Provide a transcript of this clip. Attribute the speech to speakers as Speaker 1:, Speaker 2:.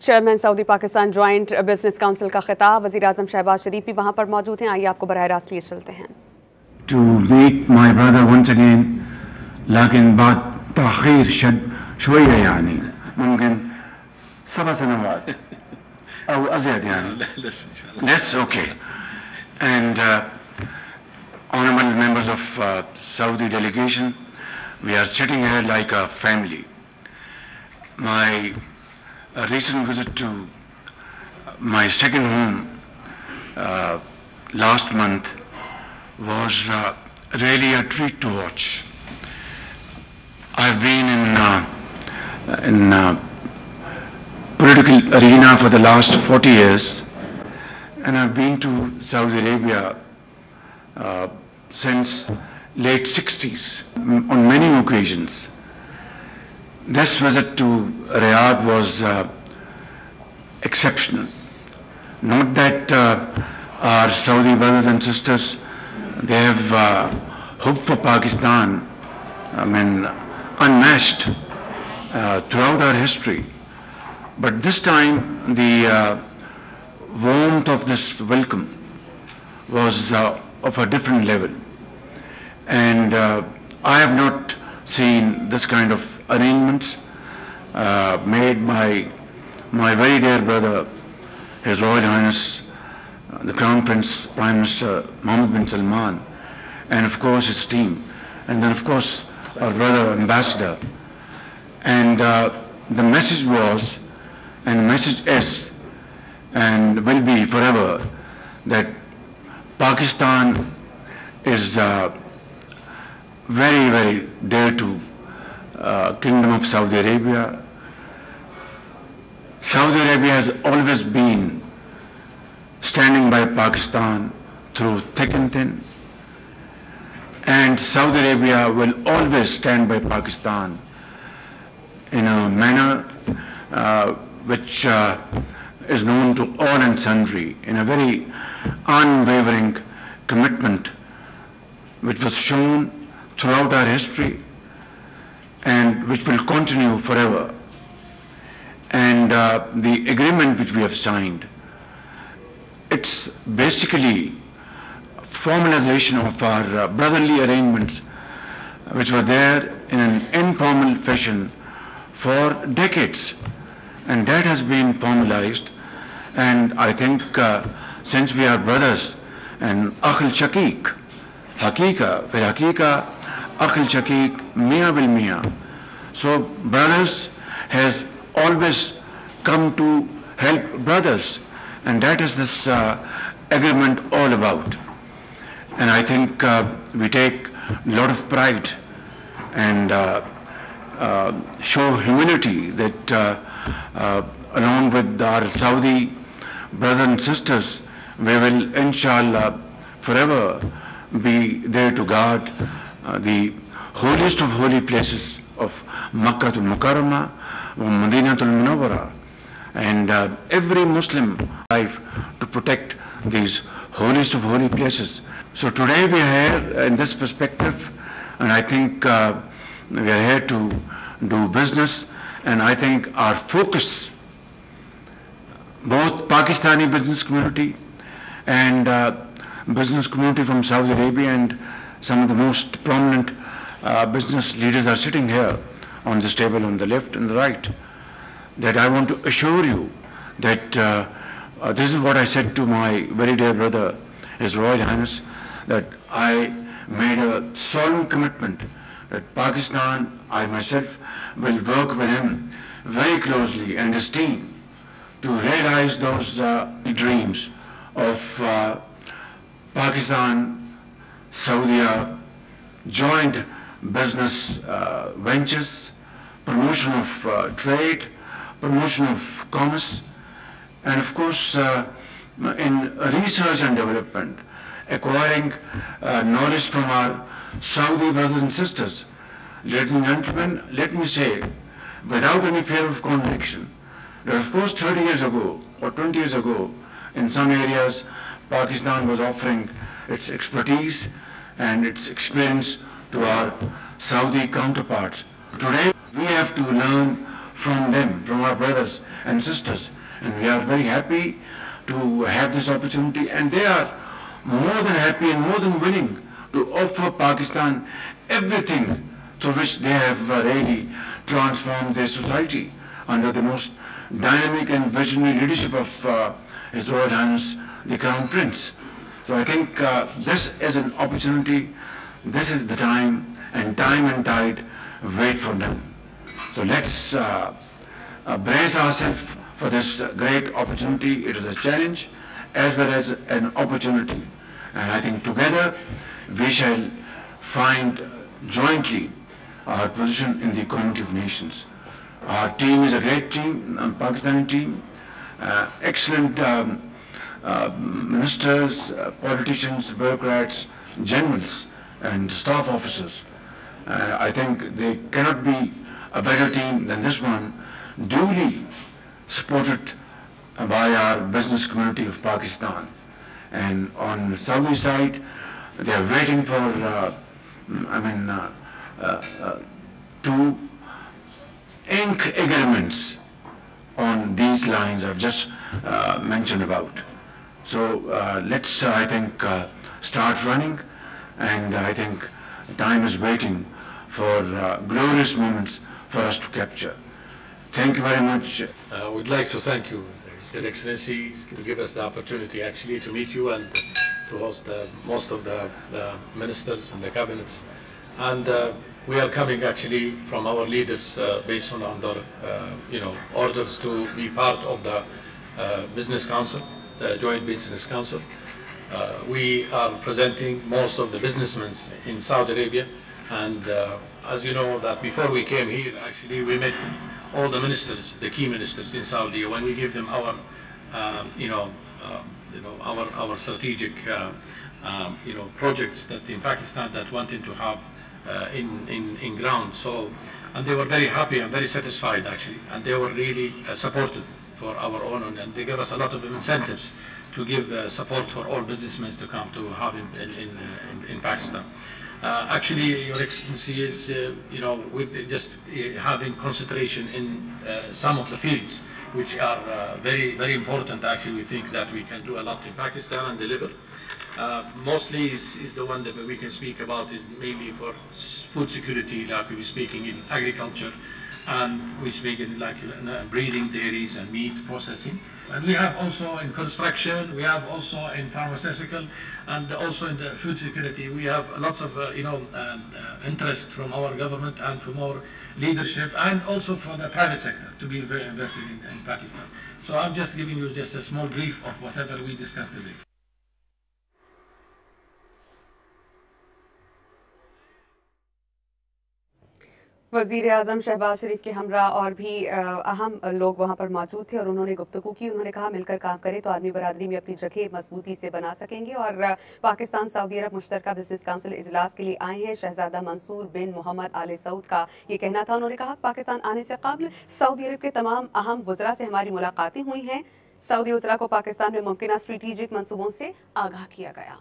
Speaker 1: Chairman Saudi Pakistan joint business council का खिताब, वज़ीर आज़म शहबाज शरीफ भी वहाँ पर मौजूद हैं। आइए आपको बराह रास्त लिए चलते हैं।
Speaker 2: To meet my brother once again, लेकिन बात ताख़ीर शोया यानी मुमकिन 7 सनवात أو أزيد يعني less okay. And honorable members of Saudi delegation, we are sitting here like a family. My recent visit to my second home last month was really a treat to watch. I've been in political arena for the last 40 years, and I've been to Saudi Arabia since late 60s on many occasions. This visit to Riyadh was exceptional. Not that our Saudi brothers and sisters, they have hoped for Pakistan, unmatched throughout our history. But this time, the warmth of this welcome was of a different level. And I have not seen this kind of arrangements made by my very dear brother, His Royal Highness, the Crown Prince, Prime Minister Mohammed bin Salman, and of course his team, and then of course our brother Ambassador. And the message was, and the message is, and will be forever, that Pakistan is very, very dear to Kingdom of Saudi Arabia. Saudi Arabia has always been standing by Pakistan through thick and thin, and Saudi Arabia will always stand by Pakistan in a manner which is known to all and sundry, in a very unwavering commitment which was shown throughout our history and which will continue forever. And the agreement which we have signed, it's basically formalization of our brotherly arrangements which were there in an informal fashion for decades. And that has been formalized, and I think since we are brothers and Akhil Shaqiq, Haqiqa, fil Haqiqa, Akhil Shaqiq, Mia bil Mia. So brothers has always come to help brothers, and that is this agreement all about. And I think we take a lot of pride and show humility that along with our Saudi brothers and sisters, we will inshallah forever be there to guard the holiest of holy places of Makkah al-Mukarramah wa Madinah al-Munawwara, and every Muslim life to protect these holiest of holy places. So today we are here in this perspective, and I think we are here to do business. And I think our focus, both Pakistani business community and business community from Saudi Arabia, and some of the most prominent business leaders are sitting here on this table on the left and the right, that I want to assure you that this is what I said to my very dear brother, His Royal Highness, that I made a solemn commitment that Pakistan, I myself, will work with him very closely and his team to realize those dreams of Pakistan, Saudi joint business ventures, promotion of trade, promotion of commerce, and of course in research and development, acquiring knowledge from our Saudi brothers and sisters. Ladies and gentlemen, let me say, without any fear of contradiction, that of course 30 years ago or 20 years ago, in some areas, Pakistan was offering its expertise and its experience to our Saudi counterparts. Today, we have to learn from them, from our brothers and sisters. And we are very happy to have this opportunity, and they are more than happy and more than willing to offer Pakistan everything through which they have really transformed their society under the most dynamic and visionary leadership of His Royal Highness the Crown Prince. So I think this is an opportunity, this is the time, and time and tide wait for them. So let's brace ourselves for this great opportunity. It is a challenge as well as an opportunity. And I think together we shall find jointly our position in the community of nations. Our team is a great team, a Pakistani team, excellent ministers, politicians, bureaucrats, generals, and staff officers. I think there cannot be a better team than this one, duly supported by our business community of Pakistan. And on the Saudi side, they are waiting for, to ink agreements on these lines I've just mentioned about. So let's, I think, start running, and I think time is waiting for glorious moments for us to capture. Thank you very much.
Speaker 3: We'd like to thank you, Your Excellency, to give us the opportunity actually to meet you and to host most of the ministers and the cabinets. And we are coming actually from our leaders based on their orders to be part of the Business Council, the Joint Business Council. We are presenting most of the businessmen in Saudi Arabia, and as you know that before we came here, actually we met all the ministers, the key ministers in Saudi, when we give them our, our strategic, projects that in Pakistan that wanted to have in ground. So, and they were very happy and very satisfied actually, and they were really supportive for our own, and they gave us a lot of incentives to give support for all businessmen to come to have in Pakistan. Actually, Your Excellency is, we're just having concentration in some of the fields which are very, very important. Actually, we think that we can do a lot in Pakistan and deliver. Mostly is the one that we can speak about is mainly for food security, like we were speaking in agriculture, and we speak in like breeding, dairies, and meat processing. And we have also in construction, we have also in pharmaceutical, and also in the food security. We have lots of interest from our government and from our leadership, and also for the private sector to be very invested in Pakistan. So I'm just giving you just a small brief of whatever we discussed today.
Speaker 1: वज़ीर आज़म शहबाज शरीफ के हमरा और भी अहम लोग वहाँ पर मौजूद थे और उन्होंने गुफ्तगू की। उन्होंने कहा मिलकर काम करें तो आलमी बरादरी में अपनी जगह मजबूती से बना सकेंगे। और पाकिस्तान सऊदी अरब मुश्तरका बिजनेस काउंसिल इजलास के लिए आए हैं। शहजादा मंसूर बिन मोहम्मद आले सऊद का ये कहना था। उन्होंने कहा पाकिस्तान आने से कबल सऊदी अरब के तमाम अहम वज़रा से हमारी मुलाकातें हुई हैं। सऊदी वज़रा को पाकिस्तान में मुमकिन स्ट्रेटेजिक मंसूबों से आगाह किया गया।